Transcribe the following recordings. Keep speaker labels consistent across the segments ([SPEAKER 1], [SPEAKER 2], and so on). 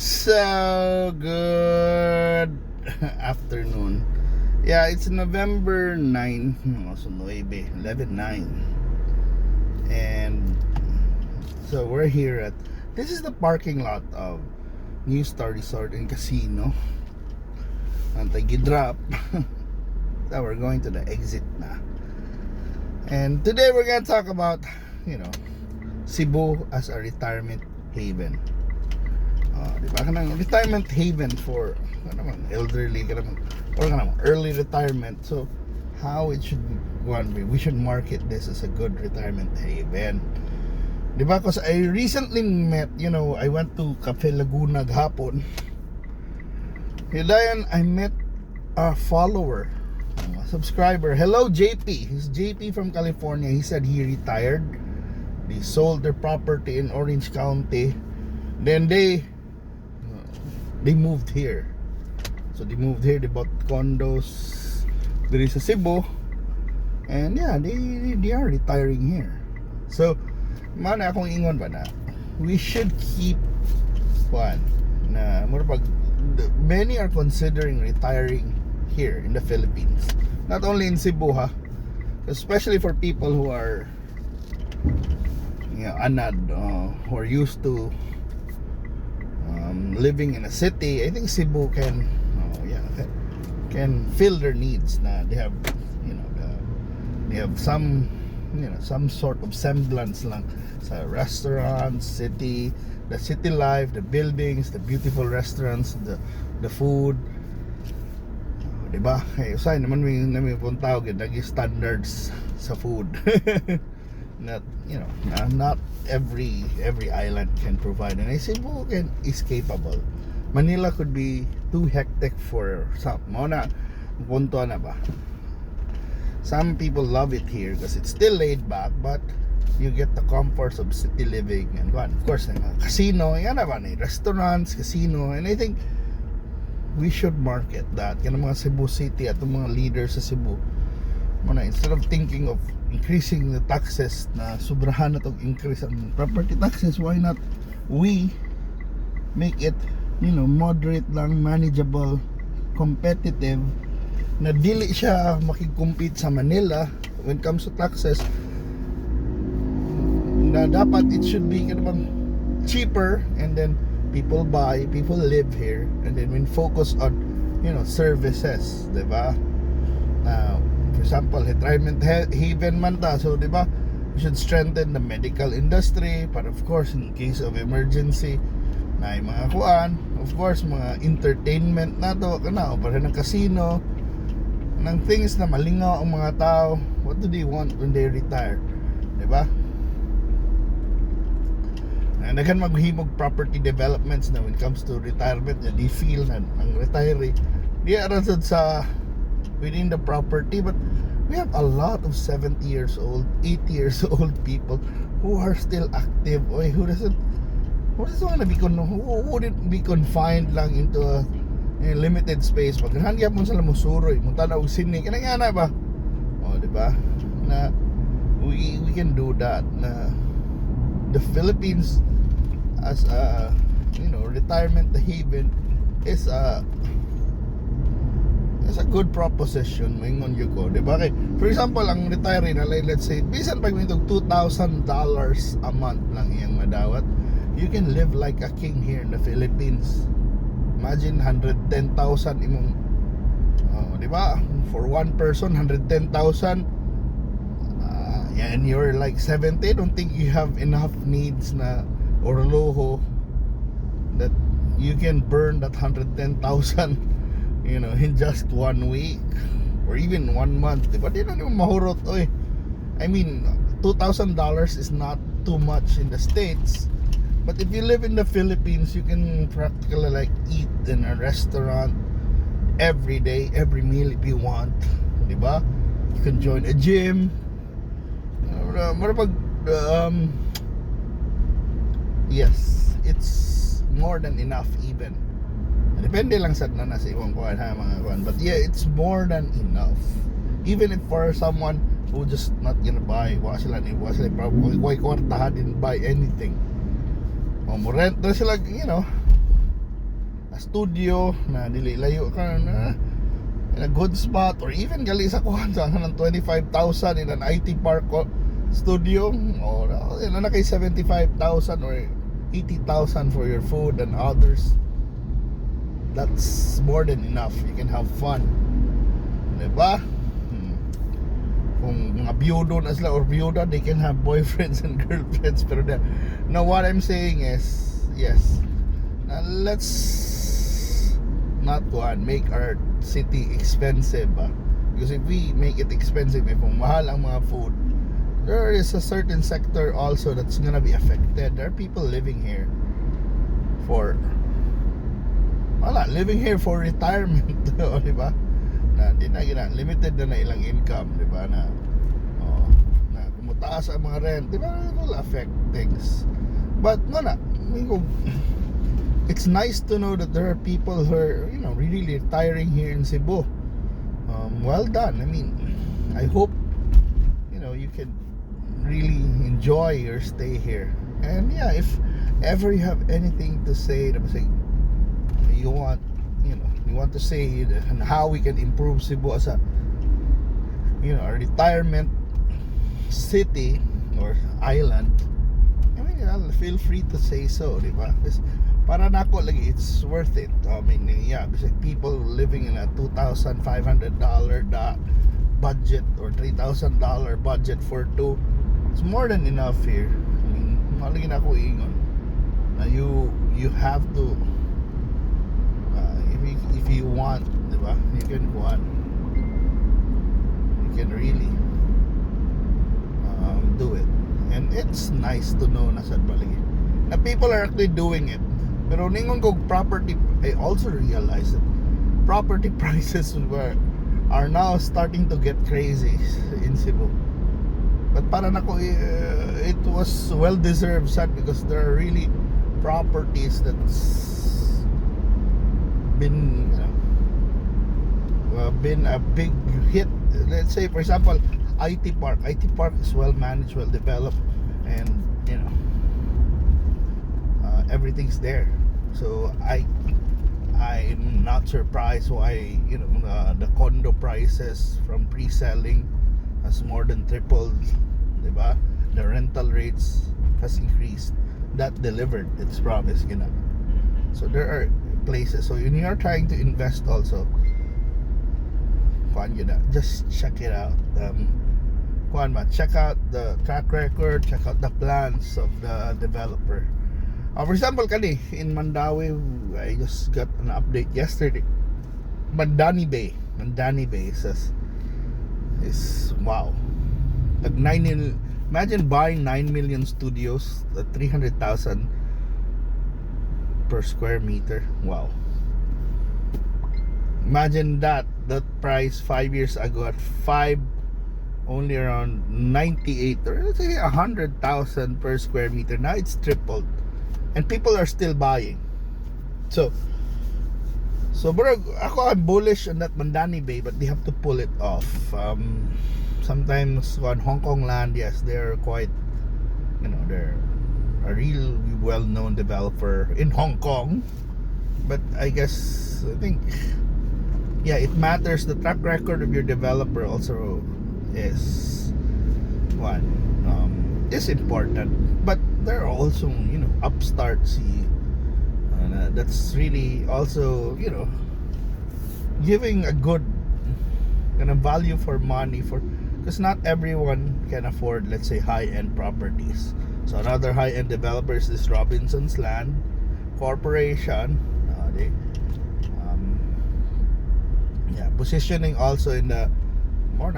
[SPEAKER 1] So good afternoon. Yeah, it's November 9. So 11/9. And so we're here at this is the parking lot of New Star Resort and Casino. Antay-gidrop. So we're going to the exit na. And today we're gonna talk about, Cebu as a retirement haven. Diba ka ng retirement haven for elderly ka naman, or ka naman, early retirement. So how it should be, we should market this as a good retirement haven, diba? Because I recently met, I went to Cafe Laguna gahapon. Hilayan, I met a follower, a subscriber. Hello JP. He's JP from California. He said he retired. They sold their property in Orange County. Then they moved here. So they moved here. They bought condos there is a Cebu. And yeah, they are retiring here. So mana akong ingon ba na we should keep one na many are considering retiring here in the Philippines. Not only in Cebu especially for people who are anad, who are used to living in a city. I think Cebu can fill their needs. Na they have they have some some sort of semblance lang sa restaurants, the city life, the buildings, the beautiful restaurants, the food. Diba? Eh, usay naman may punta og nagi standards sa food. Not every island can provide, and I say Cebu is capable. Manila could be too hectic for some. Punto na ba? Some people love it here because it's still laid back, but you get the comforts of city living, and of course casino, restaurants, casino, and I think we should market that. Yan mga Cebu City at mga leaders sa Cebu. Instead of thinking of increasing the taxes na sobrahan na tong increase ang property taxes, why not we make it moderate lang, manageable, competitive, na dili siya makikompete sa Manila when it comes to taxes, na dapat it should be cheaper, and then people buy, people live here, and then when focus on services, diba? For example, retirement haven man ta, so diba, we should strengthen the medical industry, but of course in case of emergency na mga kuan, of course mga entertainment na to para ng casino, ng things na malingaw ang mga tao. What do they want when they retire, diba? Naghan maghimog property developments na when it comes to retirement, na di feel na ang retiree di arasad sa within the property, but we have a lot of 70 years old, 80 years old people who are still active. Who doesn't want to be who wouldn't be confined lang into a limited space. Paghan gyapon sila musuroy munta na og sini kanang ba, diba, na we can do that. Na the Philippines as a retirement haven is a good proposition moingon yo ko, diba? Kay for example ang retiree na let's say bisan pag may $2,000 a month lang iyang madawat, you can live like a king here in the Philippines. Imagine 110,000 imong diba, for one person 110,000, and you're like 70. I don't think you have enough needs na or loho that you can burn that 110,000 in just 1 week or even 1 month, diba? Di na naman mahurot. I mean, $2,000 is not too much in the States, but if you live in the Philippines, you can practically like eat in a restaurant every day, every meal if you want, diba? You can join a gym. Yes, it's more than enough even. Depende lang sa na sa ibang kuan mga kuan, but yeah, it's more than enough. Even if for someone who just not gonna buy, sila probably kwartahan, didn't buy anything. Mo rent na sila, studio na dili layo ka na in a good spot, or even gali sa kuhan sa ng 25,000 in an IT park studio, or na kay 75,000 or 80,000 for your food and others. That's more than enough. You can have fun, diba? Kung mga biyudo na sila or biyuda, they can have boyfriends and girlfriends. Pero no, what I'm saying is, yes, let's not go and make our city expensive, because if we make it expensive, if mahal ang mga food, there is a certain sector also that's gonna be affected. There are people living here for retirement. Diba? Na di na limited na ilang income, di ba, na kumutaas ang mga rent, di ba, it will affect things. But it's nice to know that there are people who are really retiring here in Cebu. Well done. I mean, I hope you can really enjoy your stay here. And yeah, if ever you have anything to say, you want to say and how we can improve Cebu as a a retirement city or island, I mean, feel free to say so, di ba? Para nako lagi, it's worth it. I mean, yeah, because people living in a $2,500 budget or $3,000 budget for two, it's more than enough here. I mean, malagi na ako ingon na you have to if you want, diba? You can really do it. And it's nice to know na people are actually doing it. Pero ningon ko property, I also realized that property prices are now starting to get crazy in Cebu. But para nako, it was well deserved, sad, because there are really properties that's been a big hit. Let's say, for example, IT Park is well managed, well developed, and everything's there. So I'm not surprised why the condo prices from pre-selling has more than tripled, diba? The rental rates has increased. That delivered its promise, So there are places. So when you are trying to invest also, just check it out. Check out the track record, check out the plans of the developer. For example, in Mandawi, I just got an update yesterday. Mandani Bay is wow. Like imagine buying 9 million studios at 300,000 per square meter. Wow. Imagine that price 5 years ago at only around 98 or let's say 100,000 per square meter. Now it's tripled, and people are still buying. So bro, I'm bullish on that Mandani Bay, but they have to pull it off. Sometimes on Hong Kong land, yes, they're quite, they're a real well-known developer in Hong Kong. But I think, yeah, it matters. The track record of your developer also is important. But there are also upstarts that's really also giving a good kind of value for money, because not everyone can afford, let's say, high-end properties. So another high-end developer is this Robinson's Land Corporation. Positioning also in the more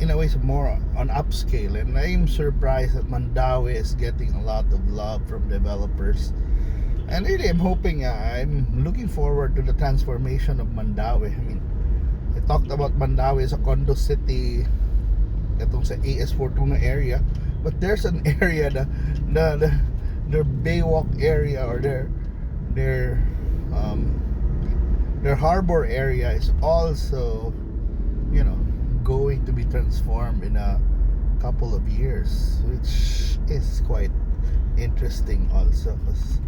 [SPEAKER 1] in a way more on upscale, and I'm surprised that Mandawi is getting a lot of love from developers. And really, I'm looking forward to the transformation of Mandawi. I mean, I talked about Mandawi as a condo city, itong sa AS42 na area, but there's an area, their Baywalk area, or their harbor area is also going to be transformed in a couple of years, which is quite interesting also, because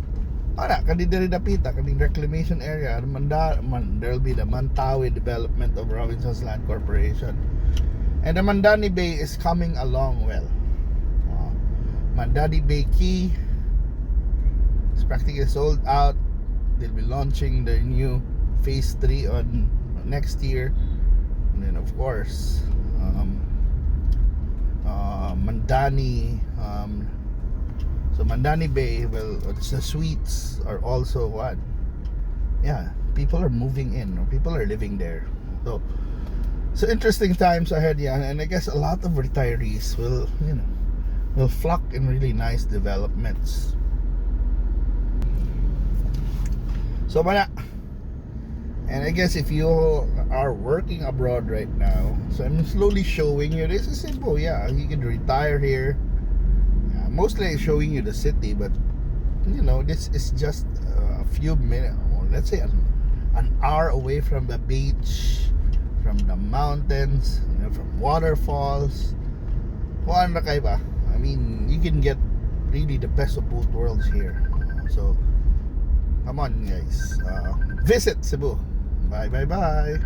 [SPEAKER 1] Ana, kani diri dapita, kaning reclamation area, there'll be the Mantawi Development of Robinson's Land Corporation. And the Mandani Bay is coming along well. Mandani Bay Key is practically sold out. They'll be launching the new phase 3 on next year. And then of course, Mandani, so Mandani Bay, well, the suites are also what? Yeah, people are moving in, or people are living there. So interesting times ahead, yeah. And I guess a lot of retirees will flock in really nice developments. So mana. And I guess if you are working abroad right now, so I'm slowly showing you, this is simple, yeah. You can retire here. Yeah, mostly I'm showing you the city, but this is just a few minutes, or let's say an hour away from the beach, from the mountains, from waterfalls. Kuan na kay ba? I mean, you can get really the best of both worlds here. So come on guys, visit Cebu. Bye bye bye.